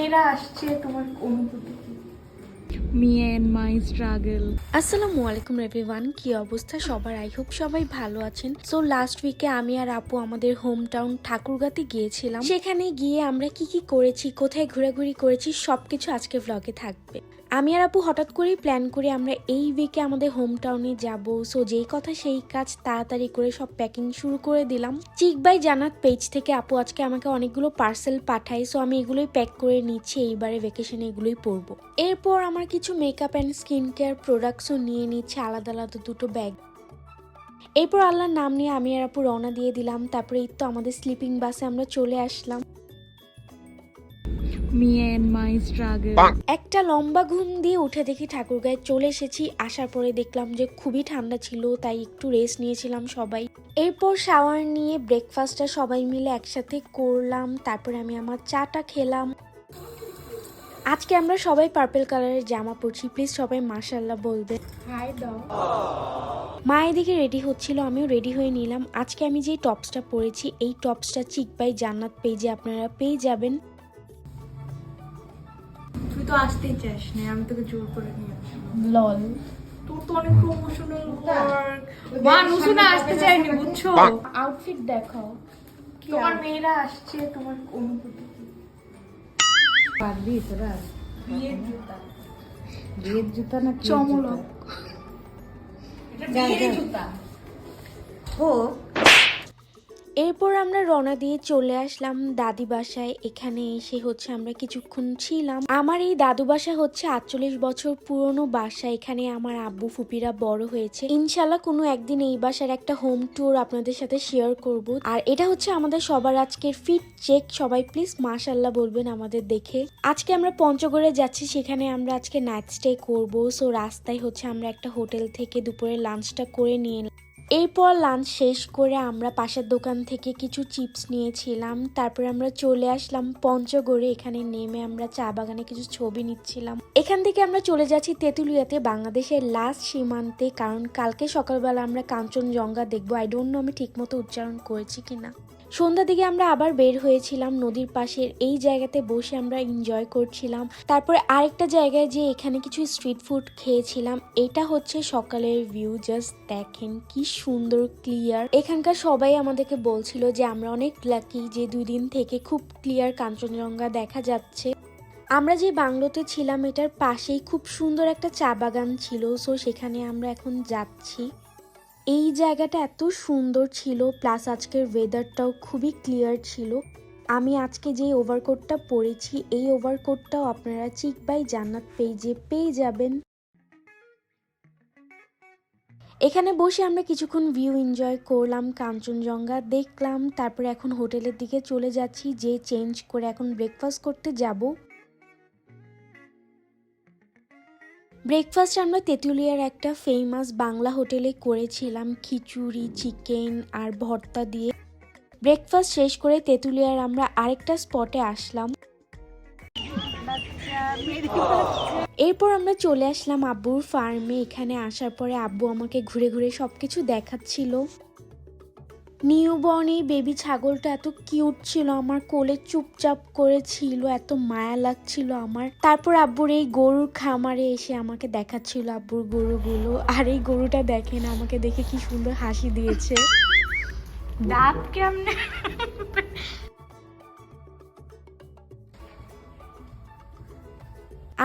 মেয়েরা আসছে, তোমার অনুভূতি কি? Me and my struggle. আসসালামু আলাইকুম এভরিওয়ান, কি অবস্থা সবার? আই হোপ সবাই ভালো আছেন। সো লাস্ট উইকে আমি আর আপু আমাদের হোম টাউন ঠাকুরগাঁতে গিয়েছিলাম। সেখানে গিয়ে আমরা কি কি করেছি, কোথায় ঘোরাঘুরি করেছি, সবকিছু আজকে ব্লগে থাকবে। আমি আর আপু হঠাৎ করেই প্ল্যান করি আমরা এই উইকে আমাদের হোম টাউনে যাব। সো যেই কথা সেই কাজ, তাড়াতাড়ি করে সব প্যাকিং শুরু করে দিলাম। চিক বাই জান্নাত পেজ থেকে আপু আজকে আমাকে অনেকগুলো পার্সেল পাঠায়, সো আমি এগুলোই প্যাক করে নিচ্ছি। এইবারে ভ্যাকেশনে এগুলোই পরবো। এরপর আমার কিছু মেকআপ অ্যান্ড স্কিন কেয়ার প্রোডাক্টসও নিয়ে নিচ্ছে, আলাদা আলাদা দুটো ব্যাগ। এরপর আল্লাহর নাম নিয়ে আমি আর আপু রওনা দিয়ে দিলাম। তারপরে এই তো আমাদের স্লিপিং বাসে আমরা চলে আসলাম। Me and my struggle. একটা লম্বা ঘুম দিয়ে উঠে দেখি ঠাকুরগাঁয়ে চলে এসেছি। আসার পরে দেখলাম যে খুবই ঠান্ডা ছিল, তাই একটু রেস্ট নিয়েছিলাম সবাই। এরপর শাওয়ার নিয়ে ব্রেকফাস্টটা সবাই মিলে একসাথে করলাম। তারপরে আমি আমার চাটা খেলাম। আজকে আমরা সবাই পার্পল কালারের জামা পরছি, প্লিজ সবাই মাশাআল্লাহ বলবে। হাই দাও। মা এদিকে রেডি হচ্ছিল, আমিও রেডি হয়ে নিলাম। আজকে আমি যে টপসটা পরেছি, এই টপসটা চিক বাই জান্নাত পেজে আপনারা পেয়ে যাবেন। তুই তো আসতেই চাস না, আমি তোকে জোর করে নিয়ে আসলাম। লল। তোর তো অনেক প্রমোশনাল ওয়ার্ক। মা নুসুনা আসতে চাইনি, বুঝছো? আউটফিট দেখাও। তোমার মেয়েরা আসছে, তোমার অনুভূতি কি? পারবি তোরা? বিয়ের জুতা। বিয়ের জুতা না কি চমলক। এটা বিয়ের জুতা। ও এরপর আমরা রওনা দিয়ে চলে আসলাম দাদি বাসায়। এখানে এসে হচ্ছে আমরা কিছুক্ষণ ছিলাম। আমার এই দাদু বাসা হচ্ছে 48 বছর পুরনো বাসা। এখানে আমার আব্বু ফুপিরা বড় হয়েছে। ইনশাল্লাহ কোনো একদিন এই বাসার একটা হোম ট্যুর আপনাদের সাথে শেয়ার করব। আর এটা হচ্ছে আমাদের সবার আজকের ফিট চেক। সবাই প্লিজ মাশাআল্লাহ বলবেন আমাদের দেখে। আজকে আমরা পঞ্চগড়ে যাচ্ছি, সেখানে আমরা আজকে নাইট স্টে করবো। সো রাস্তায় হচ্ছে আমরা একটা হোটেল থেকে দুপুরে লাঞ্চটা করে নিয়ে এরপর লাঞ্চ শেষ করে আমরা পাশের দোকান থেকে কিছু চিপস নিয়েছিলাম। তারপরে আমরা চলে আসলাম পঞ্চগড়ে। এখানে নেমে আমরা চা বাগানে কিছু ছবি নিচ্ছিলাম। এখান থেকে আমরা চলে যাচ্ছি তেঁতুলিয়াতে, বাংলাদেশের লাস্ট সীমান্তে, কারণ কালকে সকালবেলা আমরা কাঞ্চনজঙ্ঘা দেখবো। আই ডোন্ট নো আমি ঠিক মতো উচ্চারণ করেছি কিনা। সন্ধ্যার দিকে আমরা আবার বের হয়েছিলাম নদীর পাশের এই জায়গাতে বসে আমরা এনজয় করছিলাম। তারপরে আরেকটা জায়গায় যে এখানে কিছু স্ট্রিট ফুড খেয়েছিলাম। এটা হচ্ছে সকালের ভিউ, জাস্ট দেখেন কি সুন্দর ক্লিয়ার। এখানকার সবাই আমাদেরকে বলছিল যে আমরা অনেক লাকি যে 2 দিন থেকে খুব ক্লিয়ার কাঞ্চনজঙ্ঘা দেখা যাচ্ছে। আমরা যে বাংলোতে ছিলাম এটার পাশেই খুব সুন্দর একটা চা বাগান ছিল, সো সেখানে আমরা এখন যাচ্ছি। এই জায়গাটা এত সুন্দর ছিল, প্লাস আজকের ওয়েদারটাও খুবই ক্লিয়ার ছিল। আমি আজকে যে ওভারকোটটা পরেছি, এই ওভারকোটটাও আপনারা চিক বাই জান্নাত পেজে পেয়ে যাবেন। এখানে বসে আমরা কিছুক্ষণ ভিউ এনজয় করলাম, কাঞ্চনজঙ্ঘা দেখলাম। তারপরে এখন হোটেলের দিকে চলে যাচ্ছি, যে চেঞ্জ করে এখন ব্রেকফাস্ট করতে যাব। ব্রেকফাস্ট আমরা তেঁতুলিয়ার একটা ফেমাস বাংলা হোটেলে করেছিলাম, খিচুড়ি, চিকেন আর ভর্তা দিয়ে। ব্রেকফাস্ট শেষ করে তেঁতুলিয়ার আমরা আরেকটা স্পটে আসলাম। এরপর আমরা চলে আসলাম আব্বুর ফার্মে। এখানে আসার পরে আব্বু আমাকে ঘুরে ঘুরে সবকিছু দেখাচ্ছিল। নিউবর্ন এই বেবি ছাগলটা এত কিউট ছিল, আমার কোলে চুপচাপ করে ছিল, এত মায়া লাগছিল আমার। তারপর আব্বুর এই গরুর খামারে এসে আমাকে দেখাচ্ছিল আব্বুর গরুগুলো। আর এই গরুটা দেখেন আমাকে দেখে কি সুন্দর হাসি দিয়েছে। দাঁত কেমনে?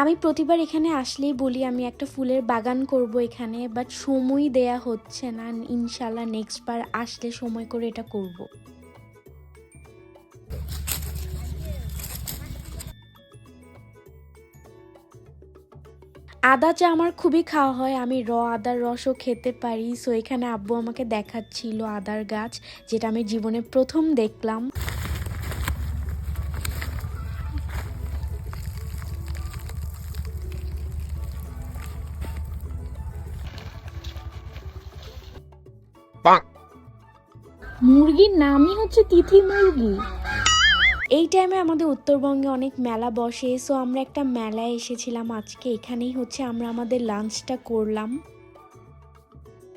আমি প্রতিবার এখানে আসলেই বলি আমি একটা ফুলের বাগান করব এখানে, বাট সময় দেয়া হচ্ছে না। ইনশাল্লাহ নেক্সট বার আসলে সময় করে এটা করব। আদা চা আমার খুবই খাওয়া হয়, আমি আদার রসও খেতে পারি। সো এখানে আব্বু আমাকে দেখাচ্ছিল আদার গাছ, যেটা আমি জীবনে প্রথম দেখলাম। মুরগির নামই হচ্ছে তিথি মুরগি। এই টাইমে আমাদের উত্তরবঙ্গে অনেক মেলা বসে, সো আমরা একটা মেলায় এসেছিলাম আজকে। এখানেই হচ্ছে আমরা আমাদের লাঞ্চটা করলাম।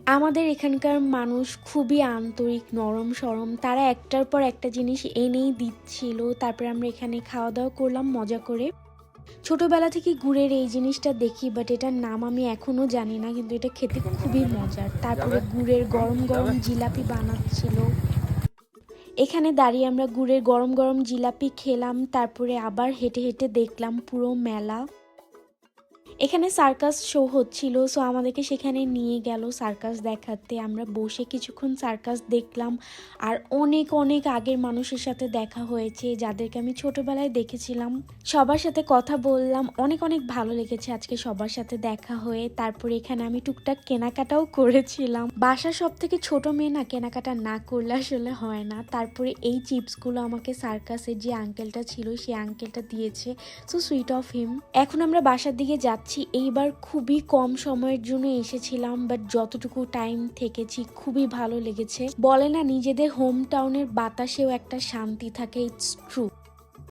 আমাদের এখানকার মানুষ খুবই আন্তরিক, নরম সরম, তারা একটার পর একটা জিনিস এনেই দিচ্ছিল। তারপরে আমরা এখানে খাওয়া দাওয়া করলাম মজা করে। ছোটবেলা থেকে গুড়ের এই জিনিসটা দেখি, বাট এটার নাম আমি এখনো জানি না, কিন্তু এটা খেতে খুবই মজার। তারপরে গুড়ের গরম গরম জিলাপি বানাচ্ছিল। এখানে দাঁড়িয়ে আমরা গুড়ের গরম গরম জিলাপি খেলাম, তারপরে আবার হেঁটে হেঁটে দেখলাম পুরো মেলা। এখানে সার্কাস শো হচ্ছিল, সো আমাদেরকে সেখানে নিয়ে গেল সার্কাস দেখাতে। আমরা বসে কিছুক্ষণ সার্কাস দেখলাম, আর অনেক অনেক আগের মানুষের সাথে দেখা হয়েছে যাদেরকে আমি ছোটবেলায় দেখেছিলাম। সবার সাথে কথা বললাম, অনেক অনেক ভালো লেগেছে আজকে সবার সাথে দেখা হয়ে। তারপরে এখানে আমি টুকটাক কেনাকাটাও করেছিলাম। বাসার সব থেকে ছোট মেয়ে না, কেনাকাটা না করলে আসলে হয় না। তারপরে এই চিপসগুলো আমাকে সার্কাসের যে আঙ্কেলটা ছিল সেই আঙ্কেলটা দিয়েছে, সো সুইট অফ হিম। এখন আমরা বাসার দিকে যাচ্ছি। এইবার খুবই কম সময়ের জন্য এসেছিলাম, বাট যতটুকু টাইম থেকেছি খুবই ভালো লেগেছে। বলে না, নিজেদের হোম টাউনের বাতাসেও একটা শান্তি থাকে, ইটস ট্রু।